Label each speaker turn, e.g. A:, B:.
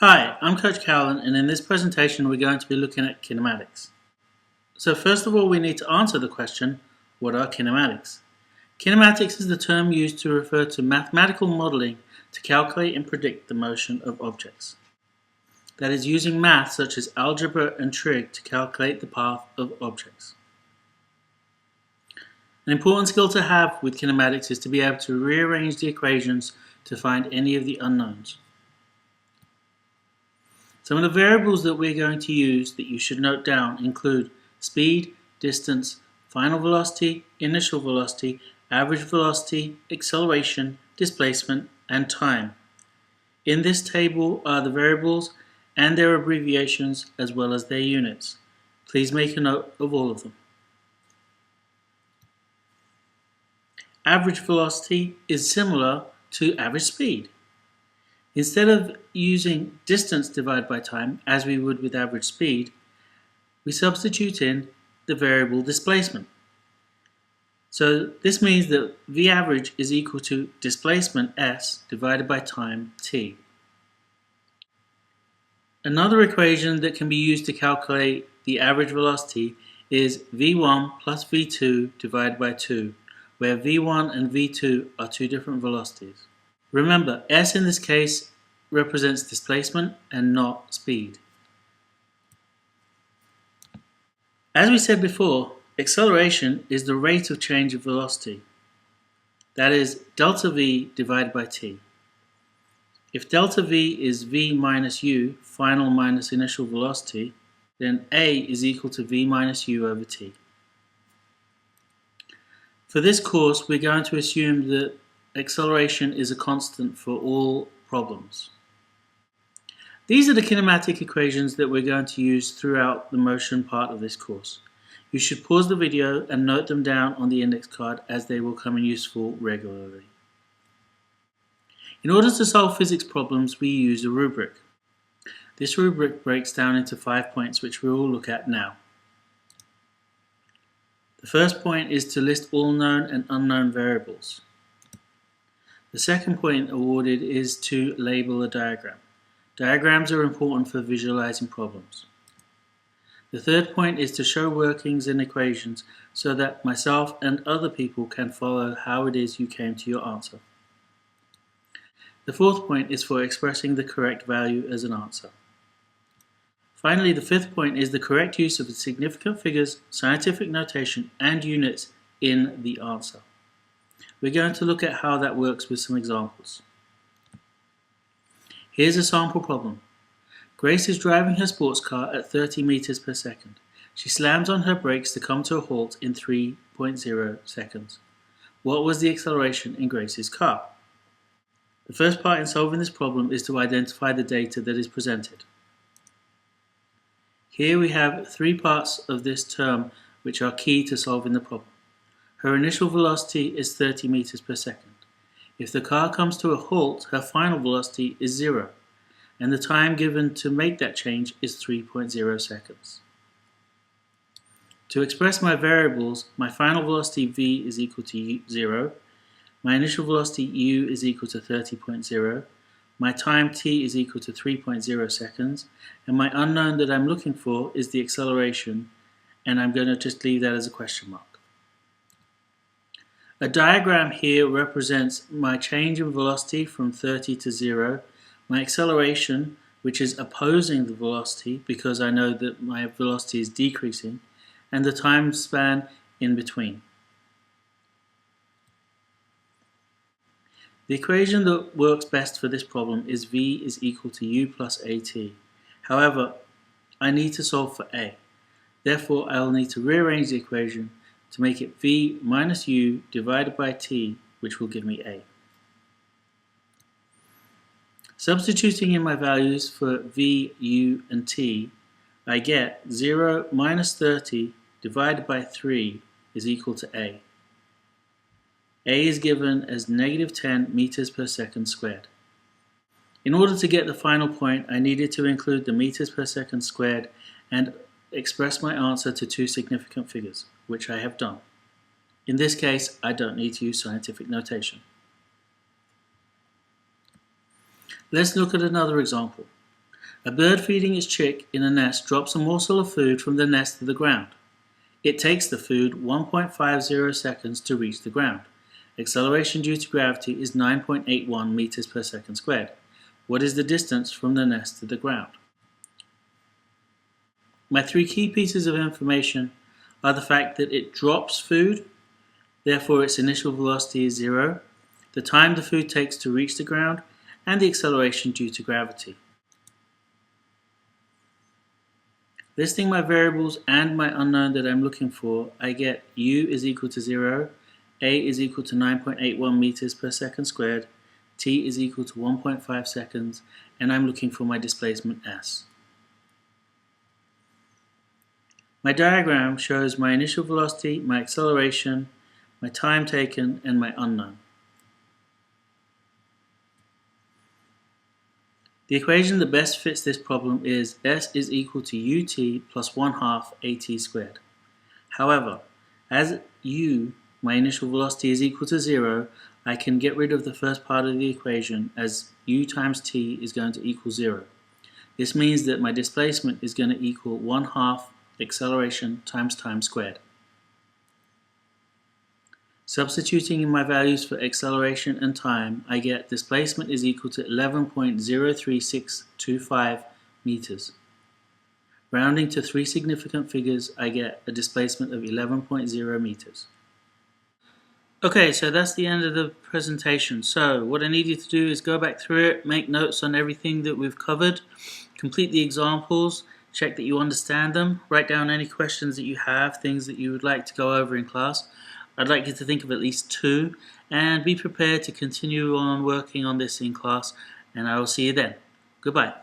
A: Hi, I'm Coach Cowland, and in this presentation we're going to be looking at kinematics. So first of all, we need to answer the question, what are kinematics? Kinematics is the term used to refer to mathematical modeling to calculate and predict the motion of objects. That is, using math such as algebra and trig to calculate the path of objects. An important skill to have with kinematics is to be able to rearrange the equations to find any of the unknowns. Some of the variables that we're going to use that you should note down include speed, distance, final velocity, initial velocity, average velocity, acceleration, displacement, and time. In this table are the variables and their abbreviations as well as their units. Please make a note of all of them. Average velocity is similar to average speed. Instead of using distance divided by time, as we would with average speed, we substitute in the variable displacement. So this means that V average is equal to displacement S divided by time t. Another equation that can be used to calculate the average velocity is V1 plus V2 divided by 2, where V1 and V2 are two different velocities. Remember, S in this case represents displacement and not speed. As we said before, acceleration is the rate of change of velocity. That is delta V divided by t. If delta V is V minus u, final minus initial velocity, then A is equal to V minus u over t. For this course, we're going to assume that acceleration is a constant for all problems. These are the kinematic equations that we're going to use throughout the motion part of this course. You should pause the video and note them down on the index card as they will come in useful regularly. In order to solve physics problems, we use a rubric. This rubric breaks down into 5 points, which we will look at now. The first point is to list all known and unknown variables. The second point awarded is to label a diagram. Diagrams are important for visualizing problems. The third point is to show workings and equations so that myself and other people can follow how it is you came to your answer. The fourth point is for expressing the correct value as an answer. Finally, the fifth point is the correct use of significant figures, scientific notation, and units in the answer. We're going to look at how that works with some examples. Here's a sample problem. Grace is driving her sports car at 30 meters per second. She slams on her brakes to come to a halt in 3.0 seconds. What was the acceleration in Grace's car? The first part in solving this problem is to identify the data that is presented. Here we have 3 parts of this term which are key to solving the problem. Her initial velocity is 30 meters per second. If the car comes to a halt, her final velocity is 0, and the time given to make that change is 3.0 seconds. To express my variables, my final velocity v is equal to 0, my initial velocity u is equal to 30.0, my time t is equal to 3.0 seconds, and my unknown that I'm looking for is the acceleration, and I'm going to just leave that as a question mark. A diagram here represents my change in velocity from 30 to 0, my acceleration, which is opposing the velocity because I know that my velocity is decreasing, and the time span in between. The equation that works best for this problem is V is equal to u plus at. However, I need to solve for a. Therefore, I will need to rearrange the equation to make it v minus u divided by t, which will give me a. Substituting in my values for v, u, and t, I get 0 minus 30 divided by 3 is equal to a. A is given as negative 10 meters per second squared. In order to get the final point, I needed to include the meters per second squared and express my answer to 2 significant figures, which I have done. In this case, I don't need to use scientific notation. Let's look at another example. A bird feeding its chick in a nest drops a morsel of food from the nest to the ground. It takes the food 1.50 seconds to reach the ground. Acceleration due to gravity is 9.81 meters per second squared. What is the distance from the nest to the ground? My three key pieces of information are the fact that it drops food, therefore its initial velocity is 0, the time the food takes to reach the ground, and the acceleration due to gravity. Listing my variables and my unknown that I'm looking for, I get u is equal to 0, a is equal to 9.81 meters per second squared, t is equal to 1.5 seconds, and I'm looking for my displacement s. My diagram shows my initial velocity, my acceleration, my time taken, and my unknown. The equation that best fits this problem is s is equal to ut plus 1/2 at squared. However, as u, my initial velocity, is equal to 0, I can get rid of the first part of the equation as u times t is going to equal 0. This means that my displacement is going to equal 1/2 acceleration times time squared. Substituting in my values for acceleration and time, I get displacement is equal to 11.03625 meters. Rounding to three significant figures, I get a displacement of 11.0 meters. Okay, so that's the end of the presentation. So what I need you to do is go back through it, make notes on everything that we've covered, complete the examples, check that you understand them, write down any questions that you have, things that you would like to go over in class. I'd like you to think of at least 2, and be prepared to continue on working on this in class, and I will see you then. Goodbye.